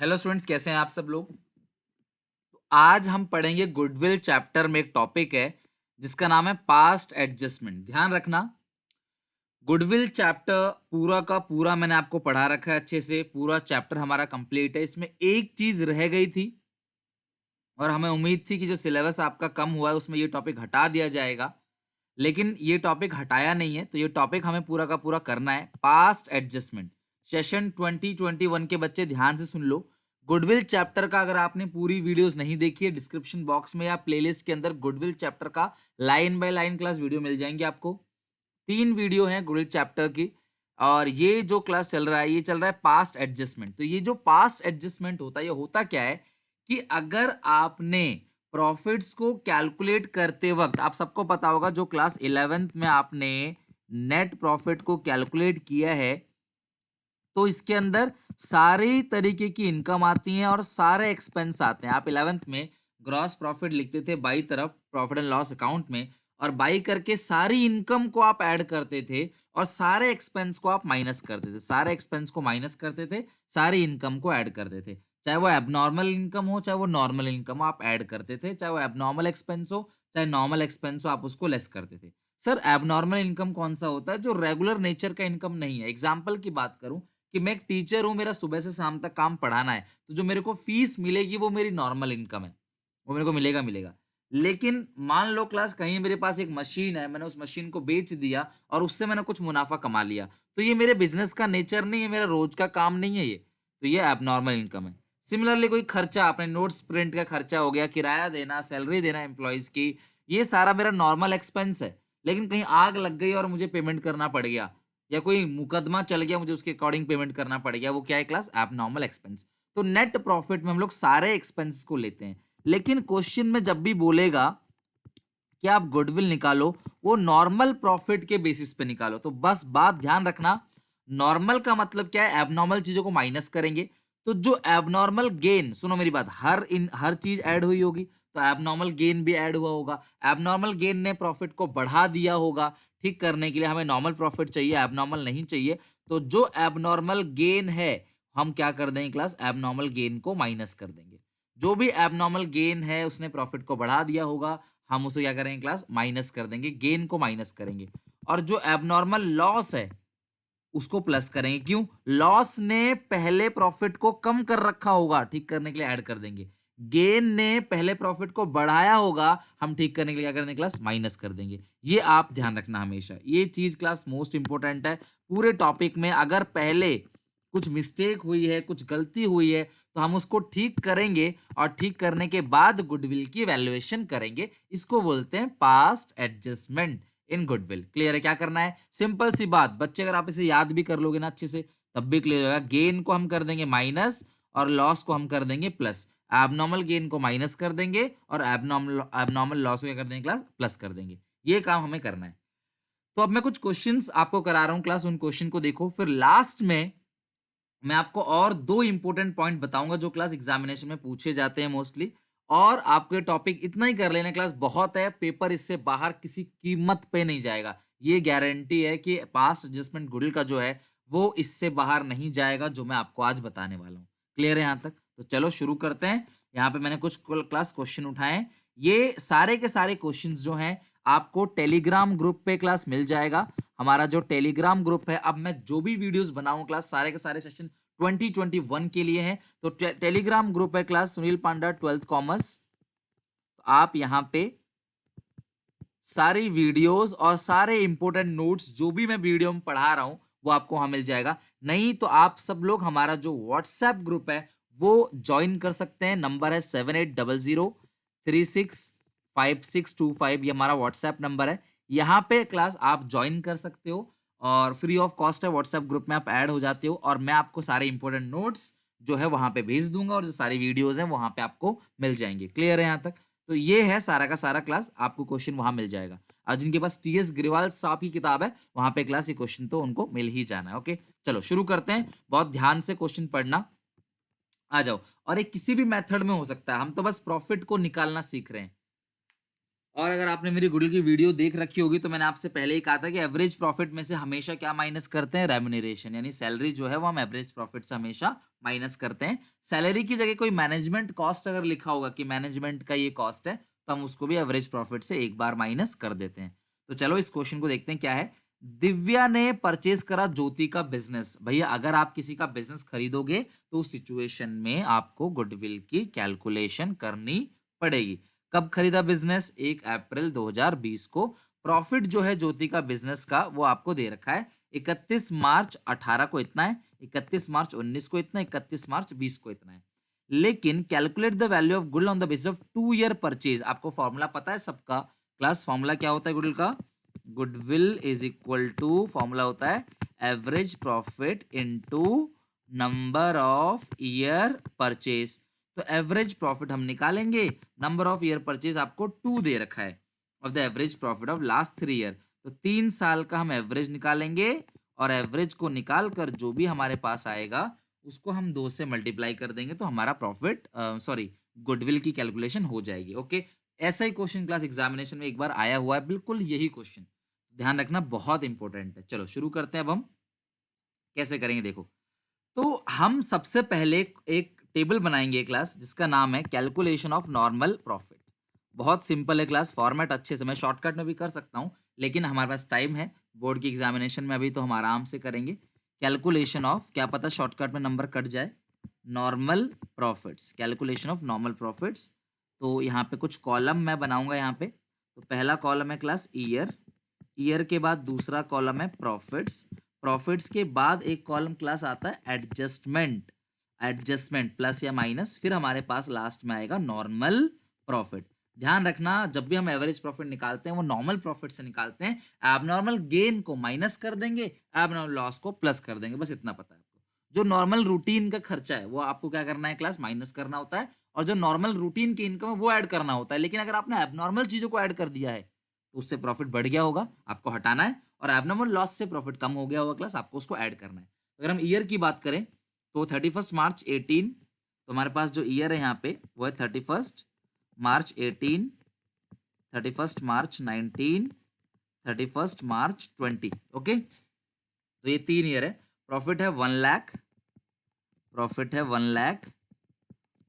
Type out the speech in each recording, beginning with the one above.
Hello students, कैसे हैं आप सब लोग। तो आज हम पढ़ेंगे गुडविल चैप्टर में। एक टॉपिक है जिसका नाम है पास्ट एडजस्टमेंट। ध्यान रखना, गुडविल चैप्टर पूरा का पूरा मैंने आपको पढ़ा रखा है अच्छे से। पूरा चैप्टर हमारा कंप्लीट है। इसमें एक चीज रह गई थी और हमें उम्मीद थी कि जो सिलेबस आपका कम हुआ है उसमें ये टॉपिक हटा दिया जाएगा, लेकिन ये टॉपिक हटाया नहीं है। तो ये टॉपिक हमें पूरा का पूरा करना है, पास्ट एडजस्टमेंट। सेशन 2021 के बच्चे ध्यान से सुन लो। गुडविल चैप्टर का अगर आपने पूरी वीडियोस नहीं देखी है, डिस्क्रिप्शन बॉक्स में या प्लेलिस्ट के अंदर गुडविल चैप्टर का line by line class video मिल जाएंगे आपको। 3 वीडियो हैं गुडविल चैप्टर की। और ये जो क्लास चल रहा है ये चल रहा है पास्ट एडजस्टमेंट। तो ये जो पास्ट एडजस्टमेंट होता है, ये होता क्या है कि अगर आपने प्रॉफिट्स को कैलकुलेट करते वक्त, आप सबको पता होगा जो क्लास 11th में आपने नेट प्रॉफिट को कैलकुलेट किया है, तो इसके अंदर सारे तरीके की इनकम आती हैं और सारे एक्सपेंस आते हैं। आप 11th में ग्रॉस प्रॉफिट लिखते थे बाई तरफ प्रॉफिट एंड लॉस अकाउंट में, और बाई करके सारी इनकम को आप ऐड करते थे और सारे एक्सपेंस को आप माइनस करते थे। सारे एक्सपेंस को माइनस करते थे, सारी इनकम को ऐड करते थे। चाहे वो एबनॉर्मल इनकम हो चाहे वो नॉर्मल इनकम हो, आप ऐड करते थे। चाहे वो एबनॉर्मल एक्सपेंस हो चाहे नॉर्मल एक्सपेंस हो, आप उसको लेस करते थे। सर, एबनॉर्मल इनकम कौन सा होता है? जो रेगुलर नेचर का इनकम नहीं है। एग्जाम्पल की बात करूं कि मैं एक टीचर हूं, मेरा सुबह से शाम तक काम पढ़ाना है, तो जो मेरे को फीस मिलेगी वो मेरी नॉर्मल इनकम है, वो मेरे को मिलेगा मिलेगा। लेकिन मान लो क्लास कहीं मेरे पास एक मशीन है, मैंने उस मशीन को बेच दिया और उससे मैंने कुछ मुनाफा कमा लिया, तो ये मेरे बिजनेस का नेचर नहीं है, मेरा रोज का काम नहीं है ये, तो ये एबनॉर्मल इनकम है। सिमिलरली कोई खर्चा, आपने नोट्स प्रिंट का खर्चा हो गया, किराया देना, सैलरी देना एम्प्लॉयज की, ये सारा मेरा नॉर्मल एक्सपेंस है। लेकिन कहीं आग लग गई और मुझे पेमेंट करना पड़ गया, या कोई मुकदमा चल गया, मुझे उसके अकॉर्डिंग पेमेंट करना पड़ गया, वो क्या है क्लास? Abnormal expense. तो नेट प्रॉफिट में हम लोग सारे एक्सपेंस को लेते हैं। लेकिन क्वेश्चन में जब भी बोलेगा कि आप गुडविल निकालो, वो नॉर्मल प्रॉफिट के बेसिस पे निकालो। तो बस बात ध्यान रखना, नॉर्मल का मतलब क्या है? एबनॉर्मल चीजों को माइनस करेंगे। तो जो एबनॉर्मल गेन, सुनो मेरी बात, हर चीज ऐड हुई होगी, तो एबनॉर्मल गेन भी ऐड हुआ होगा। एबनॉर्मल गेन ने प्रॉफिट को बढ़ा दिया होगा। ठीक करने के लिए हमें नॉर्मल प्रॉफिट चाहिए, एबनॉर्मल नहीं चाहिए। तो जो एबनॉर्मल गेन है, हम क्या कर देंगे क्लास? एबनॉर्मल गेन को माइनस कर देंगे। जो भी एबनॉर्मल गेन है उसने प्रॉफिट को बढ़ा दिया होगा, हम उसे क्या करेंगे क्लास? माइनस कर देंगे, गेन को माइनस करेंगे। और जो एबनॉर्मल लॉस है उसको प्लस करेंगे। क्यों? लॉस ने पहले प्रॉफिट को कम कर रखा होगा, ठीक करने के लिए ऐड कर देंगे। गेन ने पहले प्रॉफिट को बढ़ाया होगा, हम ठीक करने के लिए क्या कर देंगे क्लास? माइनस कर देंगे। ये आप ध्यान रखना हमेशा, ये चीज क्लास मोस्ट इंपोर्टेंट है पूरे टॉपिक में। अगर पहले कुछ मिस्टेक हुई है, कुछ गलती हुई है, तो हम उसको ठीक करेंगे और ठीक करने के बाद गुडविल की वैल्यूएशन करेंगे। इसको बोलते हैं past adjustment in goodwill. Clear है क्या करना है? सिंपल सी बात बच्चे, अगर आप इसे याद भी कर लोगे ना अच्छे से, तब भी क्लियर होगा। गेन को हम कर देंगे माइनस और लॉस को हम कर देंगे प्लस। एबनॉर्मल गेन को माइनस कर देंगे और एबनॉर्मल एबनॉर्मल लॉस को क्या कर देंगे क्लास? प्लस कर देंगे। ये काम हमें करना है। तो अब मैं कुछ क्वेश्चंस आपको करा रहा हूं क्लास, उन क्वेश्चन को देखो, फिर लास्ट में मैं आपको और 2 इंपॉर्टेंट पॉइंट बताऊंगा जो क्लास एग्जामिनेशन में पूछे जाते हैं मोस्टली। और आपके टॉपिक इतना ही कर लेना क्लास, बहुत है, पेपर इससे बाहर किसी कीमत पे नहीं जाएगा। ये गारंटी है कि पास्ट एडजस्टमेंट गुडिल का जो है वो इससे बाहर नहीं जाएगा, जो मैं आपको आज बताने वाला हूँ। क्लियर है यहाँ तक? तो चलो शुरू करते हैं। यहाँ पे मैंने कुछ क्लास क्वेश्चन उठाए हैं। ये सारे के सारे क्वेश्चंस जो हैं आपको टेलीग्राम ग्रुप पे क्लास मिल जाएगा। हमारा जो टेलीग्राम ग्रुप है, अब मैं जो भी वीडियोस बनाऊं क्लास, सारे के सारे सेशन 2021 के लिए हैं। तो टेलीग्राम ग्रुप है क्लास सुनील पांडा 12th कॉमर्स। तो आप यहाँ पे सारी वीडियोस और सारे इंपॉर्टेंट नोट्स जो भी मैं वीडियो में पढ़ा रहा हूं वो आपको वहां मिल जाएगा। नहीं तो आप सब लोग हमारा जो व्हाट्सएप ग्रुप है वो ज्वाइन कर सकते हैं। नंबर है 7800365625, ये हमारा व्हाट्सएप नंबर है। यहाँ पे क्लास आप ज्वाइन कर सकते हो और फ्री ऑफ कॉस्ट है। व्हाट्सएप ग्रुप में आप ऐड हो जाते हो और मैं आपको सारे इंपॉर्टेंट नोट्स जो है वहां पे भेज दूंगा, और जो सारी वीडियोस हैं वहां पे आपको मिल जाएंगे। क्लियर है यहाँ तक? तो ये है सारा का सारा क्लास, आपको क्वेश्चन वहां मिल जाएगा। और जिनके पास टीएस ग्रिवाल साहब की किताब है वहां पे क्लास, ये क्वेश्चन तो उनको मिल ही जाना है। ओके, चलो शुरू करते हैं। बहुत ध्यान से क्वेश्चन पढ़ना, आ जाओ। और ये किसी भी मेथड में हो सकता है, हम तो बस प्रॉफिट को निकालना सीख रहे हैं। और अगर आपने मेरी गुडविल की वीडियो देख रखी होगी तो मैंने आपसे पहले ही कहा था कि एवरेज प्रॉफिट में से हमेशा क्या माइनस करते हैं, रेम्यूनरेशन, यानी सैलरी जो है वो हम एवरेज प्रॉफिट से हमेशा माइनस करते हैं। सैलरी की जगह कोई मैनेजमेंट कॉस्ट अगर लिखा होगा कि मैनेजमेंट का ये कॉस्ट है, तो हम उसको भी एवरेज प्रॉफिट से एक बार माइनस कर देते हैं। तो चलो इस क्वेश्चन को देखते हैं क्या है। दिव्या ने परचेज करा ज्योति का बिजनेस। भैया अगर आप किसी का बिजनेस खरीदोगे तो उस सिचुएशन में आपको गुडविल की कैलकुलेशन करनी पड़ेगी। कब खरीदा बिजनेस? 1 अप्रैल 2020 को। प्रॉफिट जो है ज्योति का बिजनेस का वो आपको दे रखा है 31 मार्च 18 को इतना है, 31 मार्च 19 को इतना, 31 मार्च 20 को इतना है। लेकिन calculate the value of good on the basis of 2 year purchase. आपको फॉर्मूला पता है सबका? क्लास फॉर्मूला क्या होता है गुडविल का? Goodwill is equal to, formula होता है average profit into number of year purchase. तो एवरेज प्रॉफिट हम निकालेंगे, नंबर ऑफ ईयर परचेज आपको 2 दे रखा है of the average profit of last 3 year. तो 3 साल का हम एवरेज निकालेंगे और एवरेज को निकाल कर जो भी हमारे पास आएगा उसको हम 2 से मल्टीप्लाई कर देंगे तो हमारा प्रॉफिट सॉरी गुडविल की कैलकुलेशन हो जाएगी। ओके, ऐसा ही क्वेश्चन क्लास एग्जामिनेशन में एक बार आया हुआ है, बिल्कुल यही क्वेश्चन, ध्यान रखना बहुत इंपॉर्टेंट है। चलो शुरू करते हैं। अब हम कैसे करेंगे देखो। तो हम सबसे पहले एक टेबल बनाएंगे क्लास जिसका नाम है कैलकुलेशन ऑफ नॉर्मल प्रॉफिट। बहुत सिंपल है क्लास, फॉर्मेट अच्छे से मैं शॉर्टकट में भी कर सकता हूं, लेकिन हमारे पास टाइम है बोर्ड की एग्जामिनेशन में, अभी तो हम आराम से करेंगे कैलकुलेशन ऑफ, क्या पता शॉर्टकट में नंबर कट जाए, normal profits, calculation of normal profits. तो यहाँ पे कुछ कॉलम मैं बनाऊंगा यहाँ पे। तो पहला कॉलम है क्लास ईयर, ईयर के बाद दूसरा कॉलम है प्रॉफिट्स, प्रॉफिट्स के बाद एक कॉलम क्लास आता है एडजस्टमेंट, एडजस्टमेंट प्लस या माइनस, फिर हमारे पास लास्ट में आएगा नॉर्मल प्रॉफिट। ध्यान रखना जब भी हम एवरेज प्रॉफिट निकालते हैं वो नॉर्मल प्रॉफिट से निकालते हैं, एबनॉर्मल गेन को माइनस कर देंगे, एबनॉर्मल लॉस को प्लस कर देंगे, बस इतना पता है आपको। जो नॉर्मल रूटीन का खर्चा है वो आपको क्या करना है क्लास, माइनस करना होता है, और जो नॉर्मल रूटीन की इनकम है वो ऐड करना होता है। लेकिन अगर आपने एबनॉर्मल चीजों को ऐड कर दिया है तो उससे प्रॉफिट बढ़ गया होगा, आपको हटाना है, और एबनॉर्मल लॉस से प्रॉफिट कम हो गया होगा क्लास, आपको उसको ऐड करना है। अगर हम ईयर की बात करें तो 31 मार्च 18, तो हमारे पास जो ईयर है यहाँ पे वो है 31 मार्च 18, 31 मार्च 19, 31 मार्च 20। ओके, तो ये 3 ईयर है। प्रॉफिट है 1 लाख, प्रॉफिट है 1 लाख,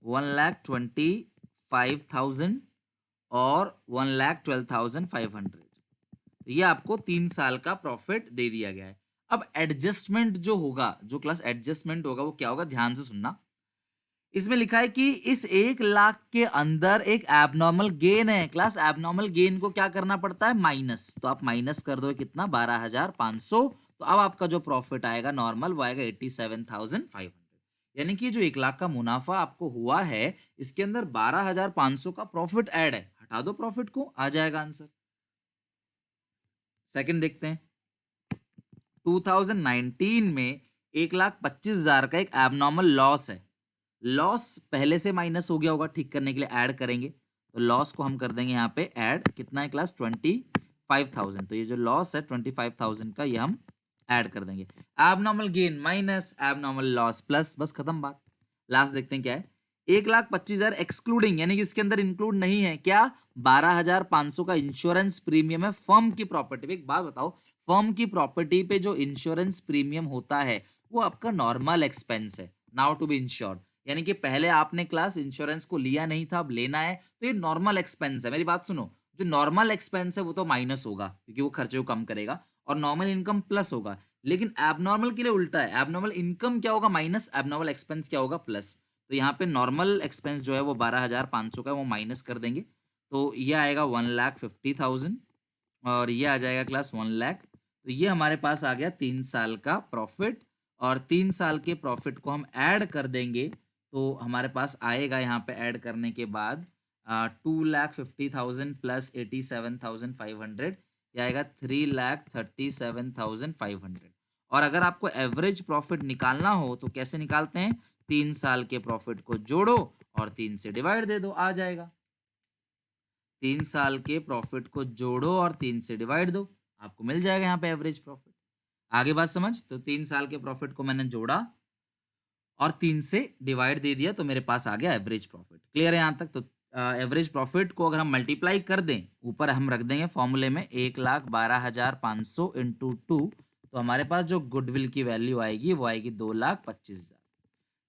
1,25,000 और 1,12,500। तो ये आपको 3 साल का प्रॉफिट दे दिया गया है। अब एडजस्टमेंट जो होगा, जो क्लास एडजस्टमेंट होगा वो क्या होगा, ध्यान से सुनना। इसमें लिखा है कि इस 1 लाख के अंदर एक एबनॉर्मल गेन है क्लास, एबनॉर्मल गेन को क्या करना पड़ता है, माइनस। तो आप माइनस कर दो कितना, 12,500। तो अब आपका जो प्रॉफिट आएगा नॉर्मल वो आएगा 87,500। यानी कि जो 1 लाख का मुनाफा आपको हुआ है इसके अंदर 12,500 का प्रॉफिट ऐड है, हटा दो प्रॉफिट को, आ जाएगा आंसर। सेकंड देखते हैं। 2019 में 1,25,000 का एक एबनॉर्मल लॉस है। लॉस पहले से माइनस हो गया होगा, ठीक करने के लिए ऐड करेंगे। तो लॉस को हम कर देंगे यहाँ पे ऐड, कितना है क्लास, 25,000। तो ये जो लॉस है 25,000 का ये हम ऐड कर देंगे। Abnormal gain minus, abnormal loss plus, बस खत्म बात। लास्ट देखते हैं क्या है। 1,25,000 एक्सक्लूडिंग, यानी कि इसके अंदर इंक्लूड नहीं है क्या, 12,500 का इंश्योरेंस प्रीमियम है फर्म की प्रॉपर्टी पे। एक बात बताओ, फर्म की प्रॉपर्टी पे जो इंश्योरेंस प्रीमियम होता है वो आपका नॉर्मल एक्सपेंस है, नाउ टू बी इंश्योर्ड। यानी कि पहले आपने क्लास इंश्योरेंस को लिया नहीं था, अब लेना है, तो ये नॉर्मल एक्सपेंस है। मेरी बात सुनो, जो नॉर्मल एक्सपेंस है वो तो माइनस होगा क्योंकि वो खर्चे को कम करेगा, और नॉर्मल इनकम प्लस होगा। लेकिन एबनॉर्मल के लिए उल्टा है, एबनॉर्मल इनकम क्या होगा, माइनस, एबनॉर्मल एक्सपेंस क्या होगा, प्लस। तो यहाँ पे नॉर्मल एक्सपेंस जो है वो 12,500 का, वो माइनस कर देंगे। तो ये आएगा 1,50,000 और ये आ जाएगा क्लास 1 लाख। तो ये हमारे पास आ गया 3 साल का प्रॉफिट, और 3 साल के प्रॉफिट को हम ऐड कर देंगे तो हमारे पास आएगा यहाँ पे ऐड करने के बाद 2,50,000 प्लस 87,500, ये आएगा 3,37,500। और अगर आपको एवरेज प्रॉफिट निकालना हो तो कैसे निकालते हैं, 3 साल के प्रॉफिट को जोड़ो और 3 से डिवाइड दे दो, आ जाएगा। 3 साल के प्रॉफिट को जोड़ो और 3 से डिवाइड दो, आपको मिल जाएगा यहाँ पे एवरेज प्रॉफिट। आगे बात समझ। तो 3 साल के प्रॉफिट को मैंने जोड़ा और 3 से डिवाइड दे दिया तो मेरे पास आ गया एवरेज प्रॉफिट। क्लियर है यहाँ तक? तो एवरेज प्रॉफिट को अगर हम मल्टीप्लाई कर दें, ऊपर हम रख देंगे फॉर्मूले में 1,12,500 इंटू 2, तो हमारे पास जो गुडविल की वैल्यू आएगी वो आएगी 2,25,000।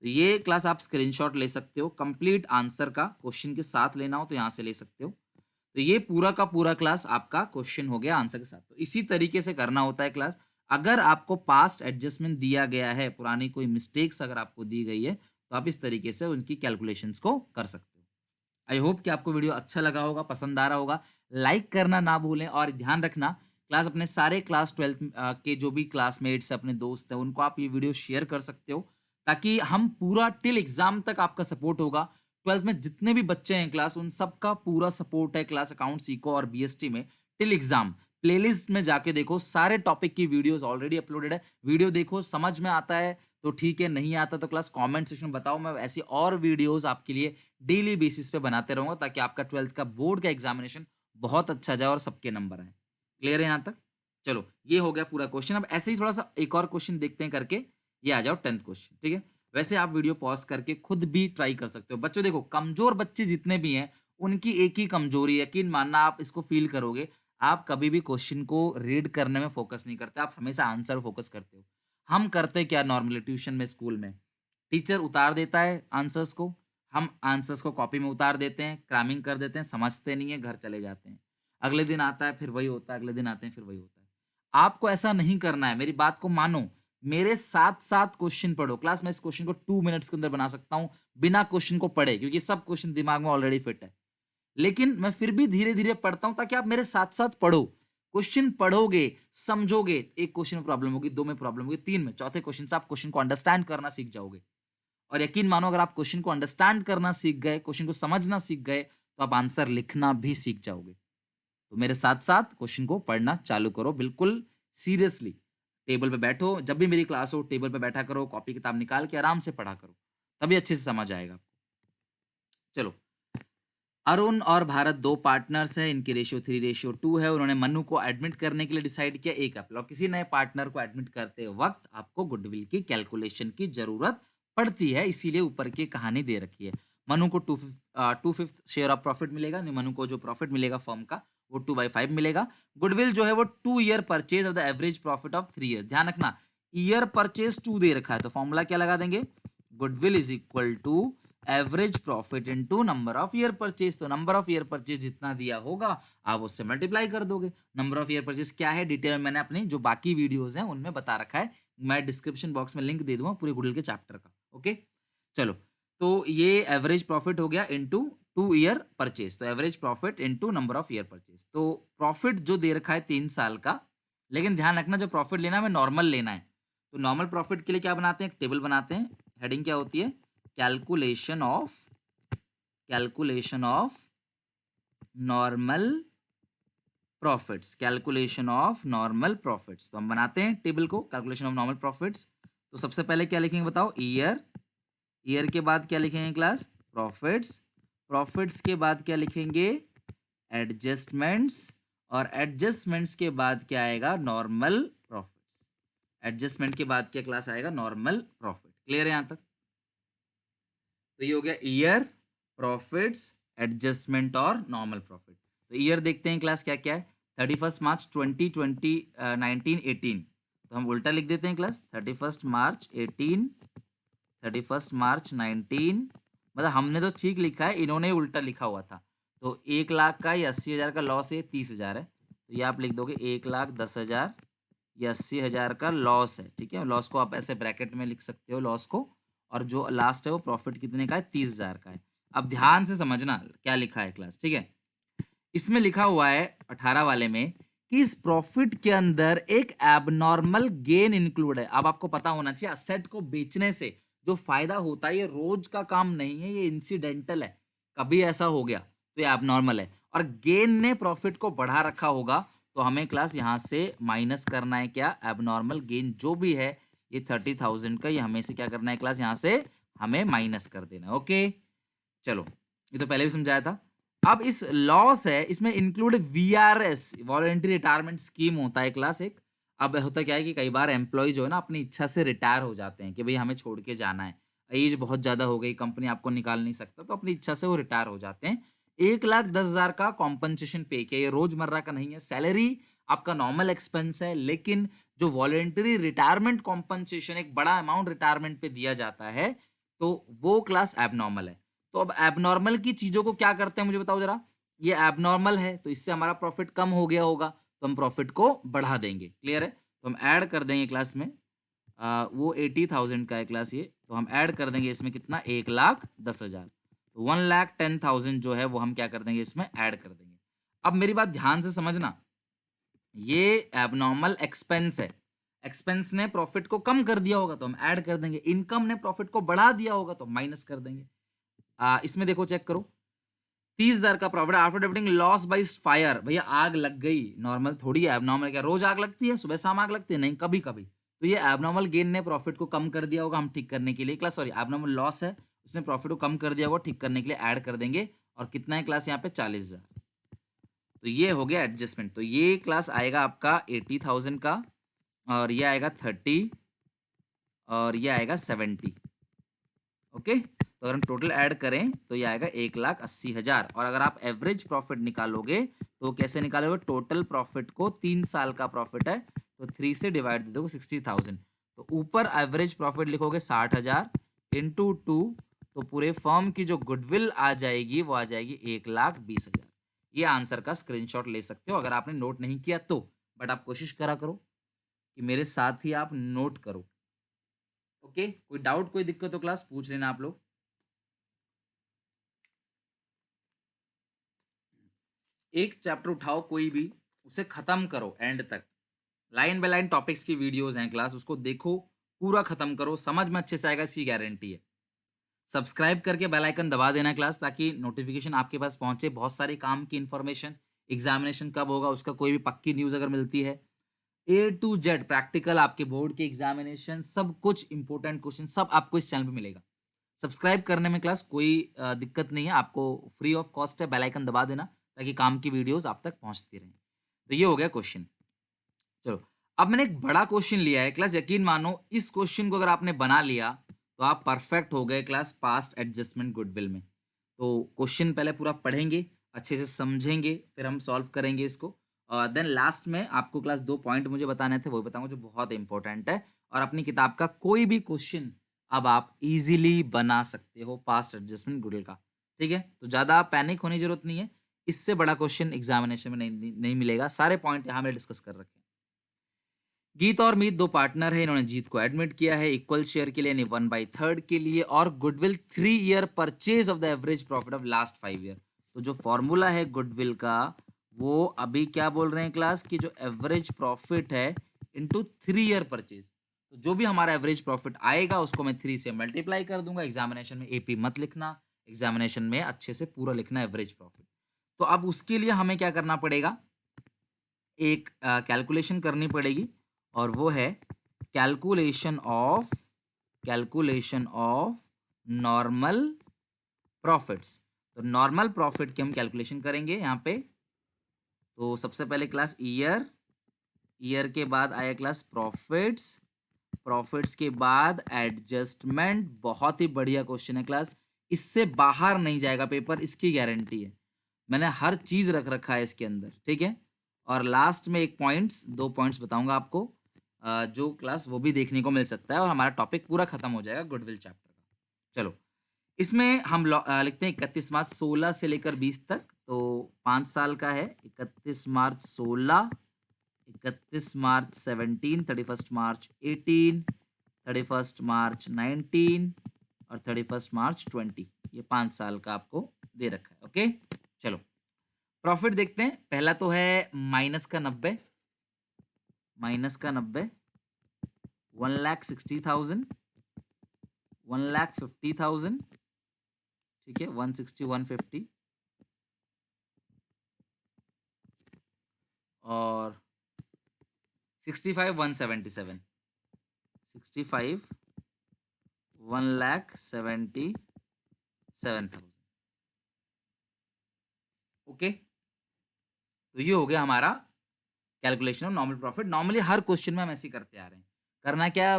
तो ये क्लास आप स्क्रीनशॉट ले सकते हो, कंप्लीट आंसर का क्वेश्चन के साथ लेना हो तो यहाँ से ले सकते हो। तो ये पूरा का पूरा क्लास आपका क्वेश्चन हो गया आंसर के साथ। तो इसी तरीके से करना होता है क्लास। अगर आपको पास्ट एडजस्टमेंट दिया गया है, पुरानी कोई मिस्टेक्स अगर आपको दी गई है, तो आप इस तरीके से उनकी कैलकुलेशंस को कर सकते हो। आई होप कि आपको वीडियो अच्छा लगा होगा, पसंद आ रहा होगा। लाइक करना ना भूलें और ध्यान रखना क्लास अपने सारे क्लास 12th के जो भी क्लासमेट्स अपने दोस्त हैं उनको आप ये वीडियो शेयर कर सकते हो, ताकि हम पूरा टिल एग्जाम तक आपका सपोर्ट होगा। 12th में जितने भी बच्चे हैं क्लास, उन सबका पूरा सपोर्ट है क्लास अकाउंट सीखो और बीएसटी में टिल एग्जाम। प्लेलिस्ट में जाके देखो, सारे टॉपिक की वीडियोस ऑलरेडी अपलोडेड है। वीडियो देखो, समझ में आता है तो ठीक है, नहीं आता तो क्लास कमेंट सेक्शन में बताओ। मैं ऐसी और वीडियोस आपके लिए डेली बेसिस पे बनाते रहूंगा, ताकि आपका 12th का बोर्ड का एग्जामिनेशन बहुत अच्छा जाए और सबके नंबर आए। क्लियर है यहाँ तक? चलो, ये हो गया पूरा क्वेश्चन। अब ऐसे ही थोड़ा सा एक और क्वेश्चन देखते हैं करके, ये आ जाओ 10th क्वेश्चन। ठीक है, वैसे आप वीडियो पॉज करके खुद भी ट्राई कर सकते हो। बच्चों देखो, कमजोर बच्चे जितने भी हैं उनकी एक ही कमजोरी, यकीन मानना आप इसको फील करोगे, आप कभी भी क्वेश्चन को रीड करने में फोकस नहीं करते, आप हमेशा आंसर फोकस करते हो। हम करते क्या नॉर्मली ट्यूशन में, स्कूल में टीचर उतार देता है आंसर्स को, हम आंसर्स को कॉपी में उतार देते हैं, क्रैमिंग कर देते हैं, समझते नहीं है, घर चले जाते हैं। अगले दिन आता है फिर वही होता है, अगले दिन आते हैं फिर वही होता है। आपको ऐसा नहीं करना है, मेरी बात को मानो। मेरे साथ साथ क्वेश्चन पढ़ो। क्लास में इस क्वेश्चन को 2 मिनट्स के अंदर बना सकता हूं बिना क्वेश्चन को पढ़े, क्योंकि सब क्वेश्चन दिमाग में ऑलरेडी फिट है। लेकिन मैं फिर भी धीरे धीरे पढ़ता हूं ताकि आप मेरे साथ साथ पढ़ो। क्वेश्चन पढ़ोगे, समझोगे, एक क्वेश्चन में प्रॉब्लम होगी, 2 में प्रॉब्लम होगी, 3 में, चौथे क्वेश्चन से आप क्वेश्चन को अंडरस्टैंड करना सीख जाओगे। और यकीन मानो, अगर आप क्वेश्चन को अंडरस्टैंड करना सीख गए, क्वेश्चन को समझना सीख गए, तो आप आंसर लिखना भी सीख जाओगे। तो मेरे साथ साथ क्वेश्चन को पढ़ना चालू करो, बिल्कुल सीरियसली। टेबल पे बैठो, जब भी मेरी क्लास हो टेबल पे बैठा करो, कॉपी किताब निकाल के आराम से पढ़ा करो, तभी अच्छे से समझ आएगा। चलो, अरुण और भारत 2 पार्टनर्स हैं, इनकी रेशियो 3:2 है। उन्होंने मनु को एडमिट करने के लिए डिसाइड किया 1 अप्रैल। और किसी नए पार्टनर को एडमिट करते वक्त आपको गुडविल की कैलकुलेशन की जरूरत पड़ती है, इसीलिए ऊपर की कहानी दे रखी है। मनु को 2/5 शेयर ऑफ प्रॉफिट मिलेगा, मनु को जो प्रॉफिट मिलेगा फर्म का वो 2/5 मिलेगा। गुडविल जो है वो 2 year purchase of the average profit of 3 year. ध्यान रखना, ईयर परचेज 2 दे रखा है, तो फॉर्मूला क्या लगा देंगे, goodwill is equal to average profit into number of year purchase. तो नंबर ऑफ ईयर परचेज जितना दिया होगा आप उससे मल्टीप्लाई कर दोगे। नंबर ऑफ ईयर परचेज क्या है, डिटेल मैंने अपनी जो बाकी वीडियोस हैं उनमें बता रखा है, मैं डिस्क्रिप्शन बॉक्स में लिंक दे दूंगा पूरे गुडविल के चैप्टर का। ओके, चलो, तो ये एवरेज प्रॉफिट हो गया इनटू 2 ईयर परचेज। तो average profit into number of year purchase. तो प्रॉफिट जो दे रखा है 3 साल का, लेकिन ध्यान रखना जो प्रॉफिट लेना है हमें नॉर्मल लेना है। तो नॉर्मल प्रॉफिट के लिए क्या बनाते हैं, एक टेबल बनाते हैं। हेडिंग क्या होती है, calculation of normal profits, calculation of normal profits. तो हम बनाते हैं टेबल को, कैलकुलेशन ऑफ नॉर्मल प्रॉफिट्स। तो सबसे पहले क्या लिखेंगे बताओ, ईयर। ईयर के बाद क्या लिखेंगे क्लास, प्रॉफिट्स। प्रॉफिट्स के बाद क्या लिखेंगे, एडजस्टमेंट्स। और एडजस्टमेंट्स के बाद क्या आएगा, नॉर्मल प्रॉफिट्स। एडजस्टमेंट के बाद क्या क्लास आएगा, नॉर्मल प्रॉफिट। क्लियर है यहां तक? तो ये हो गया ईयर, प्रॉफिट्स, एडजस्टमेंट और नॉर्मल प्रॉफिट। तो ईयर देखते हैं क्लास क्या क्या है, 31 मार्च 2020 1918। तो हम उल्टा लिख देते हैं क्लास, 31 मार्च 18, 31 मार्च 19, मतलब हमने तो ठीक लिखा है, इन्होंने उल्टा लिखा हुआ था। तो 1,00,000 का या 80,000 का लॉस है, 30,000 है, तो ये आप लिख दोगे 1,10,000 या 80,000 का लॉस है। ठीक है, लॉस को आप ऐसे ब्रैकेट में लिख सकते हो लॉस को, और जो लास्ट है वो प्रॉफिट कितने का है, 30,000 का है। अब ध्यान से समझना क्या लिखा है क्लास। ठीक है, इसमें लिखा हुआ है 18 वाले में कि इस प्रॉफिट के अंदर एक एबनॉर्मल गेन इंक्लूड है। अब आपको पता होना चाहिए, असेट को बेचने से जो फायदा होता है ये रोज का काम नहीं है, ये इंसिडेंटल है, कभी ऐसा हो गया तो ये एबनॉर्मल है। और गेन ने प्रॉफिट को बढ़ा रखा होगा, तो हमें क्लास यहाँ से माइनस करना है क्या, एबनॉर्मल गेन जो भी है ये 30,000 का, ये हमें से क्या करना है क्लास, यहाँ से हमें माइनस कर देना है। ओके, चलो, ये तो पहले भी समझाया था। अब इस लॉस है, इसमें include VRS, voluntary retirement scheme होता है क्लास एक। अब होता क्या है कि कई बार एम्प्लॉय जो है ना अपनी इच्छा से रिटायर हो जाते हैं कि भाई हमें छोड़ के जाना है, एज बहुत ज़्यादा हो गई, कंपनी आपको निकाल नहीं सकता, तो अपनी इच्छा से वो रिटायर हो जाते हैं। 1,10,000 का कॉम्पनसेशन पे किया। ये रोजमर्रा का नहीं है, सैलरी आपका नॉर्मल एक्सपेंस है, लेकिन जो वॉलेंटरी रिटायरमेंट कॉम्पनसेशन एक बड़ा अमाउंट रिटायरमेंट पे दिया जाता है, तो वो क्लास एबनॉर्मल है। तो अब एबनॉर्मल की चीजों को क्या करते हैं मुझे बताओ जरा। ये एबनॉर्मल है तो इससे हमारा प्रॉफिट कम हो गया होगा, तो हम प्रॉफिट को बढ़ा देंगे। क्लियर है? तो हम ऐड कर देंगे क्लास में वो 80,000 का है क्लास ये, तो हम ऐड कर देंगे इसमें कितना, 1,10,000। तो 1,10,000 जो है वो हम क्या कर देंगे, इसमें ऐड कर देंगे। अब मेरी बात ध्यान से समझना, ये एबनॉर्मल एक्सपेंस है। एक्सपेंस ने प्रॉफिट को कम कर दिया होगा तो हम ऐड कर देंगे, इनकम ने प्रॉफिट को बढ़ा दिया होगा तो माइनस कर देंगे। इसमें देखो चेक करो, 30,000 का profit after debiting loss by fire. भैया आग लग गई, नॉर्मल थोड़ी है, एबनॉर्मल क्या रोज आग लगती है, सुबह शाम आग लगती है? नहीं, कभी कभी। तो ये एबनॉर्मल गेन ने प्रॉफिट को कम कर दिया होगा, हम ठीक करने के लिए क्लास, सॉरी एबनॉर्मल लॉस है, उसने प्रॉफिट को कम कर दिया होगा, ठीक करने के लिए ऐड कर देंगे। और कितना है क्लास यहाँ पे, 40,000। तो ये हो गया एडजस्टमेंट। तो ये क्लास आएगा आपका 80,000 का, और ये आएगा 30, और ये आएगा 70। ओके, तो अगर हम टोटल ऐड करें तो ये आएगा 1,80,000। और अगर आप एवरेज प्रॉफिट निकालोगे तो कैसे निकालोगे, टोटल प्रॉफिट को 3 साल का प्रॉफिट है तो 3 से डिवाइड दे दोगे 60,000। तो ऊपर एवरेज प्रॉफिट लिखोगे 60,000 इंटू 2, तो पूरे फर्म की जो गुडविल आ जाएगी वो आ जाएगी 1,20,000। ये आंसर का स्क्रीनशॉट ले सकते हो अगर आपने नोट नहीं किया तो, बट आप कोशिश करा करो कि मेरे साथ ही आप नोट करो। ओके, कोई डाउट कोई दिक्कत हो क्लास पूछ लेना आप लोग। एक चैप्टर उठाओ कोई भी, उसे खत्म करो एंड तक, लाइन बाय लाइन टॉपिक्स की वीडियोस हैं क्लास, उसको देखो, पूरा खत्म करो, समझ में अच्छे से आएगा, इसकी गारंटी है। सब्सक्राइब करके बेल आइकन दबा देना क्लास, ताकि नोटिफिकेशन आपके पास पहुंचे, बहुत सारे काम की इंफॉर्मेशन, एग्जामिनेशन कब होगा उसका कोई भी पक्की न्यूज़ अगर मिलती है, A to Z प्रैक्टिकल आपके बोर्ड के एग्जामिनेशन, सब कुछ इंपॉर्टेंट क्वेश्चन सब आपको इस चैनल पे मिलेगा। सब्सक्राइब करने में क्लास कोई दिक्कत नहीं है, आपको फ्री ऑफ कॉस्ट है, बेल आइकन दबा देना ताकि काम की वीडियोस आप तक पहुंचती रहें। तो ये हो गया क्वेश्चन। चलो, अब मैंने एक बड़ा क्वेश्चन लिया है क्लास, यकीन मानो इस क्वेश्चन को अगर आपने बना लिया तो आप परफेक्ट हो गए क्लास पास्ट एडजस्टमेंट गुडविल में। तो क्वेश्चन पहले पूरा पढ़ेंगे, अच्छे से समझेंगे, फिर हम सॉल्व करेंगे इसको, और देन लास्ट में आपको क्लास 2 पॉइंट मुझे बताने थे वो बताऊंगा जो बहुत इंपॉर्टेंट है। और अपनी किताब का कोई भी क्वेश्चन अब आप इजीली बना सकते हो पास्ट एडजस्टमेंट गुडविल का। ठीक है, तो ज़्यादा पैनिक होने की जरूरत नहीं है, इससे बड़ा क्वेश्चन एग्जामिनेशन में नहीं मिलेगा। सारे पॉइंट यहाँ में डिस्कस कर रखे हैं। गीत और मीत 2 पार्टनर है, इन्होंने जीत को एडमिट किया है इक्वल शेयर के लिए, यानी 1/3 के लिए, और goodwill 3 year purchase of the average profit of last 5 year. तो जो फॉर्मूला है गुडविल का, वो अभी क्या बोल रहे हैं क्लास की, जो एवरेज प्रॉफिट है इंटू 3 ईयर परचेज। तो जो भी हमारा एवरेज प्रॉफिट आएगा उसको मैं 3 से मल्टीप्लाई कर दूंगा। एग्जामिनेशन में एपी मत लिखना, एग्जामिनेशन में अच्छे से पूरा लिखना एवरेज प्रॉफिट। तो अब उसके लिए हमें क्या करना पड़ेगा, एक कैलकुलेशन करनी पड़ेगी, और वो है कैलकुलेशन ऑफ नॉर्मल प्रॉफिट्स। तो नॉर्मल प्रॉफिट की हम कैलकुलेशन करेंगे यहाँ पे। तो सबसे पहले क्लास ईयर के बाद आया क्लास प्रॉफिट्स के बाद एडजस्टमेंट। बहुत ही बढ़िया क्वेश्चन है क्लास, इससे बाहर नहीं जाएगा पेपर, इसकी गारंटी है, मैंने हर चीज रख रखा है इसके अंदर। ठीक है, और लास्ट में 2 पॉइंट्स बताऊंगा आपको, जो क्लास वो भी देखने को मिल सकता है, और हमारा टॉपिक पूरा खत्म हो जाएगा गुडविल चैप्टर का। चलो, इसमें हम लिखते हैं 31 मार्च 16 से लेकर 20 तक, तो 5 साल का है। 31 मार्च 16, 31 मार्च 17, 31 मार्च 18, 31 मार्च 19 और 31 मार्च 20। ये 5 साल का आपको दे रखा है। ओके, चलो प्रॉफिट देखते हैं। पहला तो है -90, 1,60,000, 1,50,000, ठीक है, 160, 150, और 65, 177, 65, 1,77,000। ओके, तो ये हो गया हमारा calculation of normal profit. Normally her question में हम ऐसे ही करते आ रहे हैं। करना क्या,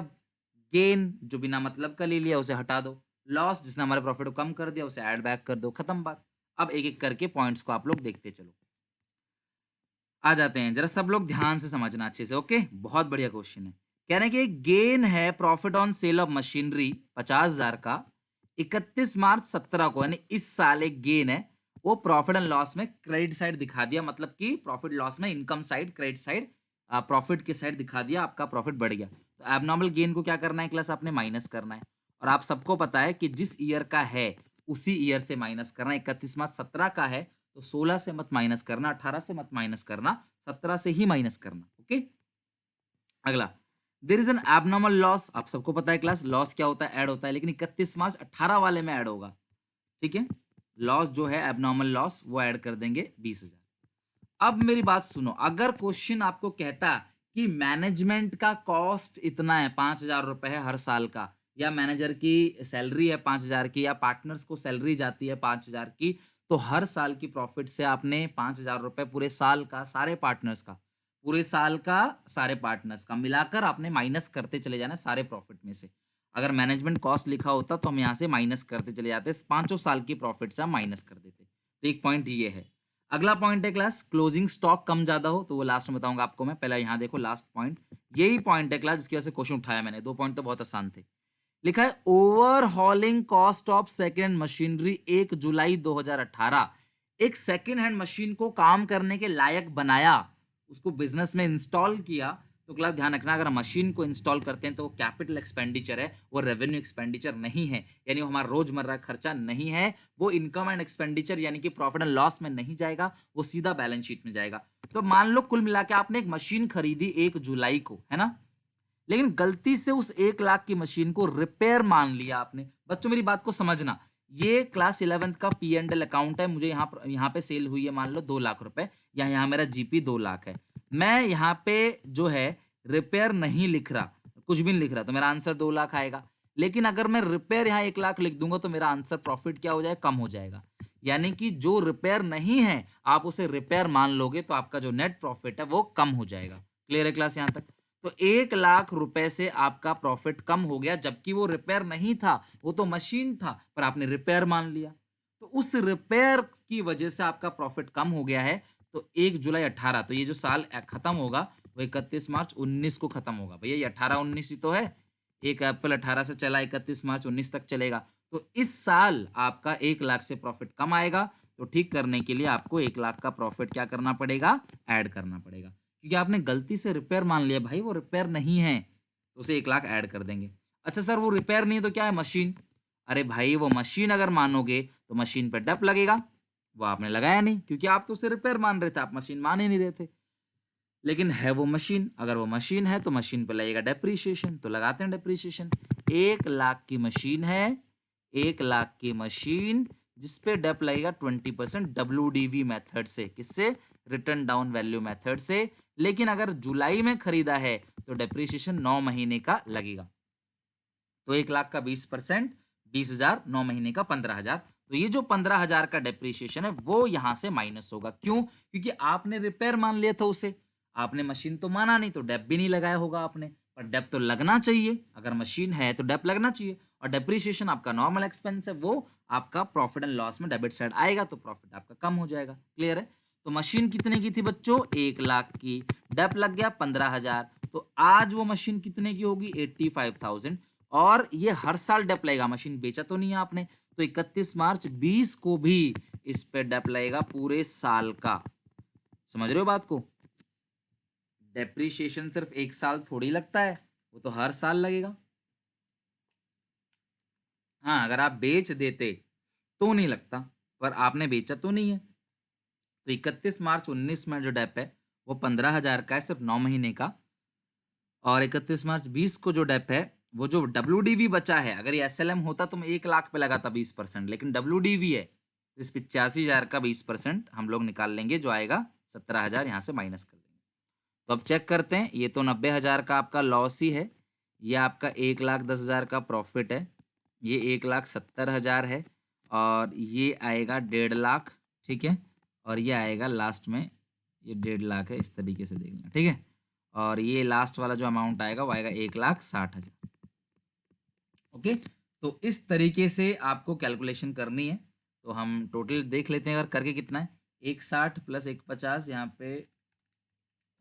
गेन जो बिना मतलब का ले लिया उसे हटा दो, लॉस जिसने हमारे प्रॉफिट को कम कर दिया उसे ऐड बैक कर दो, खत्म बात। अब एक एक करके पॉइंट्स को आप लोग देखते चलो। आ जाते हैं, जरा सब लोग ध्यान से समझना अच्छे से। ओके, बहुत बढ़िया क्वेश्चन है। कह रहे हैं कि गेन है profit on sale of machinery 50,000 का 31 मार्च 17 को, यानी इस साल एक गेन है, वो प्रॉफिट एंड लॉस में क्रेडिट साइड दिखा दिया, मतलब कि प्रॉफिट लॉस में income side, credit side profit की साइड दिखा दिया, आपका प्रॉफिट बढ़ गया। तो एबनॉर्मल गेन को क्या करना है क्लास, आपने माइनस करना है। और आप सबको पता है कि जिस ईयर का है उसी ईयर से माइनस करना। 31 मार्च 17 का है तो 16 से मत माइनस करना, 18 से मत माइनस करना, 17 से ही माइनस करना। ओके, अगला, there is an abnormal loss. आप सबको पता है क्लास लॉस क्या होता है, ऐड होता है, लेकिन 31 मार्च 18 वाले में ऐड होगा। ठीक है, लॉस जो है एबनॉर्मल लॉस वो ऐड कर देंगे 20,000। अब मेरी बात सुनो, अगर क्वेश्चन आपको कहता कि मैनेजमेंट का कॉस्ट इतना है, 5,000 रुपए है हर साल का, या मैनेजर की सैलरी है 5,000 की, या पार्टनर्स को सैलरी जाती है 5,000 की, तो हर साल की प्रॉफिट से आपने 5,000 रुपए पूरे साल का सारे पार्टनर्स का, पूरे साल का सारे पार्टनर्स का मिलाकर आपने माइनस करते चले जाना सारे प्रॉफिट में से। अगर मैनेजमेंट कॉस्ट लिखा होता तो हम यहाँ से माइनस करते चले जाते, पांचों साल की प्रॉफिट से हम माइनस कर देते। तो एक पॉइंट ये है। अगला पॉइंट है क्लास, क्लोजिंग स्टॉक कम ज्यादा हो तो वो लास्ट में बताऊंगा आपको मैं, पहले यहाँ देखो लास्ट पॉइंट, यही पॉइंट है क्लास जिसकी वजह से क्वेश्चन उठाया मैंने। दो पॉइंट तो बहुत आसान थे। लिखा है overhauling cost of second machinery 1 जुलाई 2018, एक सेकेंड हैंड मशीन को काम करने के लायक बनाया, उसको बिजनेस में इंस्टॉल किया। तो क्लास ध्यान रखना, अगर मशीन को इंस्टॉल करते हैं तो वो कैपिटल एक्सपेंडिचर है, वो रेवेन्यू एक्सपेंडिचर नहीं है, यानी वो हमारा रोजमर्रा खर्चा नहीं है, वो इनकम एंड एक्सपेंडिचर यानी कि प्रॉफिट एंड लॉस में नहीं जाएगा, वो सीधा बैलेंस शीट में जाएगा। तो मान लो कुल मिला के आपने एक मशीन खरीदी 1 जुलाई को, है ना, लेकिन गलती से उस 1 लाख की मशीन को रिपेयर मान लिया आपने। बच्चों मेरी बात को समझना, ये क्लास 11th का P&L अकाउंट है, मुझे यहाँ पे सेल हुई है मान लो 2 लाख रुपए, या यहाँ मेरा जीपी 2 लाख है, मैं यहाँ पे जो है रिपेयर नहीं लिख रहा, कुछ भी नहीं लिख रहा, तो मेरा आंसर 2 लाख आएगा। लेकिन अगर मैं रिपेयर यहाँ 1 लाख लिख दूंगा तो मेरा आंसर प्रॉफिट क्या हो जाएगा, कम हो जाएगा। यानी कि जो रिपेयर नहीं है आप उसे रिपेयर मान लोगे तो आपका जो नेट प्रॉफिट है वो कम हो जाएगा। क्लियर है क्लास यहाँ तक? तो 1 लाख रुपए से आपका प्रॉफिट कम हो गया, जबकि वो रिपेयर नहीं था, वो तो मशीन था, पर आपने रिपेयर मान लिया, तो उस रिपेयर की वजह से आपका प्रॉफिट कम हो गया है। तो 1 जुलाई 18, तो ये जो साल खत्म होगा वो 31 मार्च 19 को खत्म होगा। भैया ये 18-19 ही तो है, 1 अप्रैल 18 से चला 31 मार्च 19 तक चलेगा। तो इस साल आपका 1 लाख से प्रॉफिट कम आएगा, तो ठीक करने के लिए आपको 1 लाख का प्रॉफिट क्या करना पड़ेगा, ऐड करना पड़ेगा, क्योंकि आपने गलती से रिपेयर मान लिया, भाई वो रिपेयर नहीं है, तो उसे 1 लाख ऐड कर देंगे। अच्छा सर वो रिपेयर नहीं है तो क्या है, मशीन, अरे भाई वो मशीन अगर मानोगे तो मशीन पे डेप लगेगा, वो आपने लगाया नहीं क्योंकि आप तो उसे रिपेयर मान रहे थे, आप मशीन मान ही नहीं रहे थे। लेकिन है वो मशीन, अगर वो मशीन है तो मशीन पे लगेगा डेप्रीशिएशन, तो लगाते हैं डेप्रीशिएशन। 1 लाख की मशीन है, 1 लाख की मशीन जिसपे डेप लगेगा 20% WDV मेथड से, किससे, रिटर्न डाउन वैल्यू मेथड से। लेकिन अगर जुलाई में खरीदा है तो डेप्रीशिएशन 9 महीने का लगेगा, तो 1 लाख का 20%, 20,000, 9 महीने का 15,000। तो ये जो 15,000 का डेप्रीशिएशन है वो यहां से माइनस होगा। क्यों? क्योंकि आपने रिपेयर मान लिया था उसे, आपने मशीन तो माना नहीं, तो डेप भी नहीं लगाया होगा आपने, पर डेप तो लगना चाहिए, अगर मशीन है तो डेप लगना चाहिए, और डेप्रीशिएशन आपका नॉर्मल एक्सपेंस है, वो आपका प्रॉफिट एंड लॉस में डेबिट साइड आएगा, तो प्रॉफिट आपका कम हो जाएगा। क्लियर है? तो मशीन कितने की थी बच्चों, 1 लाख की, डेप लग गया 15,000, तो आज वो मशीन कितने की होगी, 85,000। और ये हर साल डेप लगेगा, मशीन बेचा तो नहीं है आपने, तो 31 मार्च 20 को भी इस पे डेप लगेगा पूरे साल का। समझ रहे हो बात को? डेप्रीशिएशन सिर्फ 1 साल थोड़ी लगता है, वो तो हर साल लगेगा। हाँ अगर आप बेच देते तो नहीं लगता, पर आपने बेचा तो नहीं है। तो 31 मार्च 19 में जो डेप है वो 15,000 का है, सिर्फ 9 महीने का। और 31 मार्च 20 को जो डेप है, वो जो WDV बचा है, अगर ये SLM होता तो मैं 1 लाख पे लगाता 20%, लेकिन WDV है तो इस 85,000 का 20% हम लोग निकाल लेंगे, जो आएगा 17,000, यहाँ से माइनस कर देंगे। तो अब चेक करते हैं, ये तो 90,000 का आपका लॉस ही है, ये आपका 1,10,000 का प्रॉफिट है, ये 1,70,000 है, और ये आएगा 1.5 लाख। ठीक है, और ये आएगा लास्ट में, ये 1.5 लाख है, इस तरीके से देखना, ठीक है। और ये लास्ट वाला जो अमाउंट आएगा वो आएगा 1,60,000। ओके, तो इस तरीके से आपको कैलकुलेशन करनी है। तो हम टोटल देख लेते हैं अगर करके कितना है। 160 प्लस 150, यहाँ पे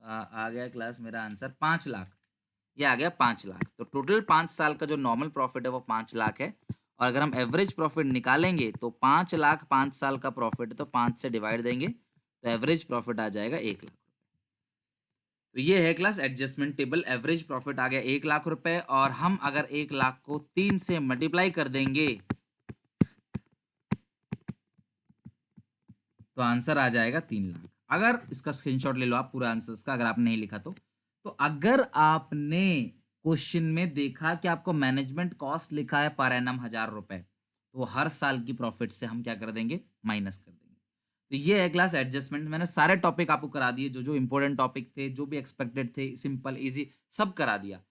आ गया क्लास मेरा आंसर 5 लाख। ये आ गया 5 लाख। तो टोटल 5 साल का जो नॉर्मल प्रॉफिट है वो 5 लाख है। और अगर हम एवरेज प्रॉफिट निकालेंगे तो 5 लाख 5 साल का प्रॉफिट है, तो 5 से डिवाइड देंगे तो एवरेज प्रॉफिट आ जाएगा 1 लाख। तो ये है class adjustment table. Average profit आ गया 1 लाख रुपए, और हम अगर 1 लाख को 3 से मल्टीप्लाई कर देंगे तो आंसर आ जाएगा 3 लाख। अगर इसका स्क्रीनशॉट ले लो आप पूरा आंसर का, अगर आपने नहीं लिखा तो अगर आपने क्वेश्चन में देखा कि आपको मैनेजमेंट कॉस्ट लिखा है पर एनम 1000 रुपए, तो हर साल की प्रॉफिट से हम क्या कर देंगे, माइनस कर देंगे। तो ये है क्लास एडजस्टमेंट। मैंने सारे टॉपिक आपको करा दिए, जो जो इंपॉर्टेंट टॉपिक थे, जो भी एक्सपेक्टेड थे, सिंपल इजी सब करा दिया।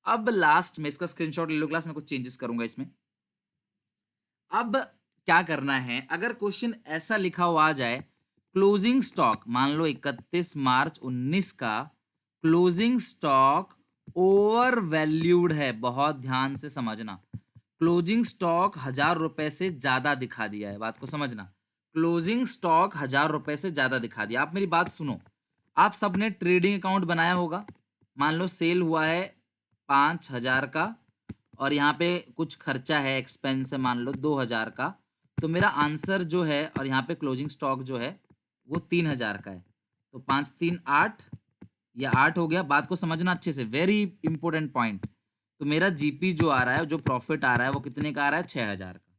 अब लास्ट में इसका स्क्रीनशॉट ले लो क्लास, मैं कुछ चेंजेस करूंगा इसमें। अब क्या करना है, अगर क्वेश्चन ऐसा लिखा हुआ आ जाए, क्लोजिंग स्टॉक मान लो 31 मार्च 19 का क्लोजिंग स्टॉक ओवर वैल्यूड है, बहुत ध्यान से समझना, क्लोजिंग स्टॉक 1000 रुपए से ज्यादा दिखा दिया है, बात को समझना, क्लोजिंग स्टॉक 1000 रुपए से ज्यादा दिखा दिया। आप मेरी बात सुनो, आप सबने ट्रेडिंग अकाउंट बनाया होगा, मान लो सेल हुआ है 5000 का, और यहाँ पे कुछ खर्चा है, एक्सपेंस है मान लो 2000 का, तो मेरा आंसर जो है, और यहाँ पे क्लोजिंग स्टॉक जो है वो 3000 का है, तो 5 3 8, या 8 हो गया। बात को समझना अच्छे से, वेरी इंपॉर्टेंट पॉइंट। तो मेरा जीपी जो आ रहा है, जो प्रॉफिट आ रहा है, वो कितने का आ रहा है, 6000 का।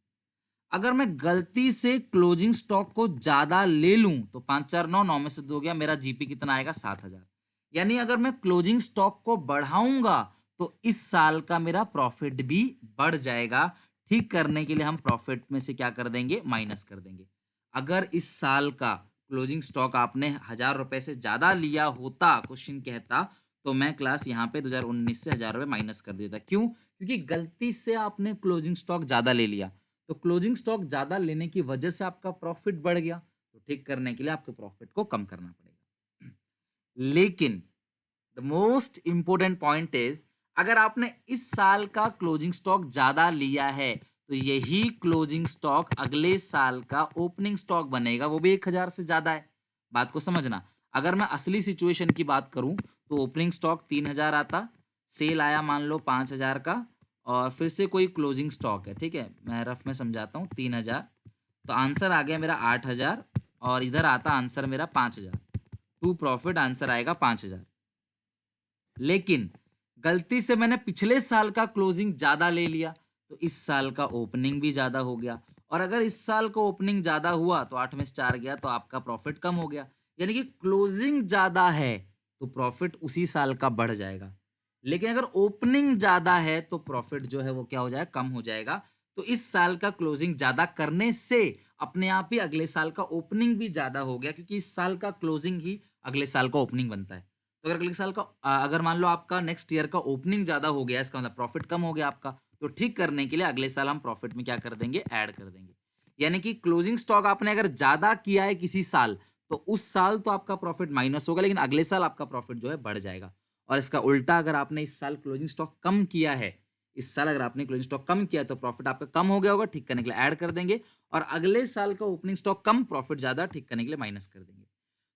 अगर मैं गलती से क्लोजिंग स्टॉक को ज्यादा ले लूं तो 5 4 9, 9 में से 2 गया, मेरा जीपी कितना आएगा, 7000। यानी अगर मैं क्लोजिंग स्टॉक को बढ़ाऊंगा तो इस साल का मेरा प्रॉफिट भी बढ़ जाएगा। ठीक करने के लिए हम प्रॉफिट में से क्या कर देंगे, माइनस कर देंगे। अगर इस साल का क्लोजिंग स्टॉक आपने 1000 रुपए से ज्यादा लिया होता, क्वेश्चन कहता, तो मैं क्लास यहाँ पे 2019 से 1000 रुपए माइनस कर देता। क्यों? क्योंकि गलती से आपने क्लोजिंग स्टॉक ज्यादा ले लिया, तो क्लोजिंग स्टॉक ज्यादा लेने की वजह से आपका प्रॉफिट बढ़ गया, तो ठीक करने के लिए आपके प्रॉफिट को कम करना पड़ेगा। लेकिन the most important point is, अगर आपने इस साल का क्लोजिंग स्टॉक ज्यादा लिया है तो यही क्लोजिंग स्टॉक अगले साल का ओपनिंग स्टॉक बनेगा, वो भी 1000 से ज्यादा है। बात को समझना, अगर मैं असली सिचुएशन की बात करूं तो ओपनिंग स्टॉक 3000 आता, सेल आया मान लो 5000 का, और फिर से कोई क्लोजिंग स्टॉक है, ठीक है, मैं रफ में समझाता हूँ, 3000, तो आंसर आ गया मेरा 8000, और इधर आता आंसर मेरा 5000, टू प्रॉफिट आंसर आएगा 5000। लेकिन गलती से मैंने पिछले साल का क्लोजिंग ज्यादा ले लिया, तो इस साल का ओपनिंग भी ज्यादा हो गया, और अगर इस साल का ओपनिंग ज्यादा हुआ तो 8 में से 4 गया, तो आपका प्रॉफिट कम हो गया। यानी कि क्लोजिंग ज्यादा है तो प्रॉफिट उसी साल का बढ़ जाएगा, लेकिन अगर ओपनिंग ज्यादा है तो प्रॉफिट जो है वो क्या हो जाएगा, कम हो जाएगा। तो इस साल का क्लोजिंग ज्यादा करने से अपने आप ही अगले साल का ओपनिंग भी ज्यादा हो गया, क्योंकि इस साल का क्लोजिंग ही अगले साल का ओपनिंग बनता है। तो अगर अगले साल का अगर मान लो आपका नेक्स्ट ईयर का ओपनिंग ज्यादा हो गया, इसका मतलब प्रॉफिट कम हो गया आपका, तो ठीक करने के लिए अगले साल हम प्रॉफिट में क्या कर देंगे, ऐड कर देंगे। यानी कि क्लोजिंग स्टॉक आपने अगर ज्यादा किया है किसी साल, तो उस साल तो आपका प्रॉफिट माइनस होगा, लेकिन अगले साल आपका प्रॉफिट जो है बढ़ जाएगा। और इसका उल्टा, अगर आपने इस साल क्लोजिंग स्टॉक कम किया है, इस साल अगर आपने क्लोजिंग स्टॉक कम किया तो प्रॉफिट आपका कम हो गया होगा, ठीक करने के लिए ऐड कर देंगे, और अगले साल का ओपनिंग स्टॉक कम, प्रॉफिट ज्यादा, ठीक करने के लिए माइनस कर देंगे।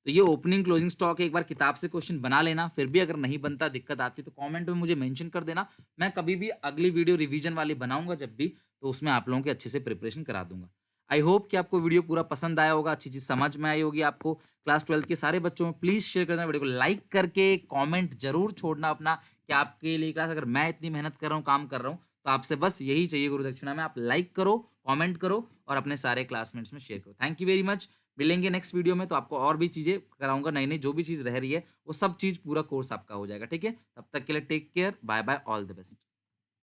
तो ये ओपनिंग क्लोजिंग स्टॉक एक बार किताब से क्वेश्चन बना लेना, फिर भी अगर नहीं बनता, दिक्कत आती तो कमेंट में मुझे मेंशन कर देना। मैं कभी भी अगली वीडियो रिवीजन वाली बनाऊंगा जब भी, तो उसमें आप लोगों की अच्छे से प्रिपरेशन करा दूंगा। आई होप कि आपको वीडियो पूरा पसंद आया होगा, अच्छी चीज समझ में आई होगी आपको। क्लास 12 के सारे बच्चों में प्लीज शेयर करना, वीडियो को लाइक करके कॉमेंट जरूर छोड़ना अपना, कि आपके लिए क्लास, अगर मैं इतनी मेहनत कर रहा हूँ, काम कर रहा हूँ, तो आपसे बस यही चाहिए गुरु दक्षिणा में, आप लाइक करो, कमेंट करो, और अपने सारे क्लासमेट्स में शेयर करो। Thank you very much. मिलेंगे नेक्स्ट वीडियो में, तो आपको और भी चीजें कराऊंगा, नई नई जो भी चीज रह रही है वो सब चीज पूरा कोर्स आपका हो जाएगा, ठीक है। तब तक के लिए take care, bye bye, all the best.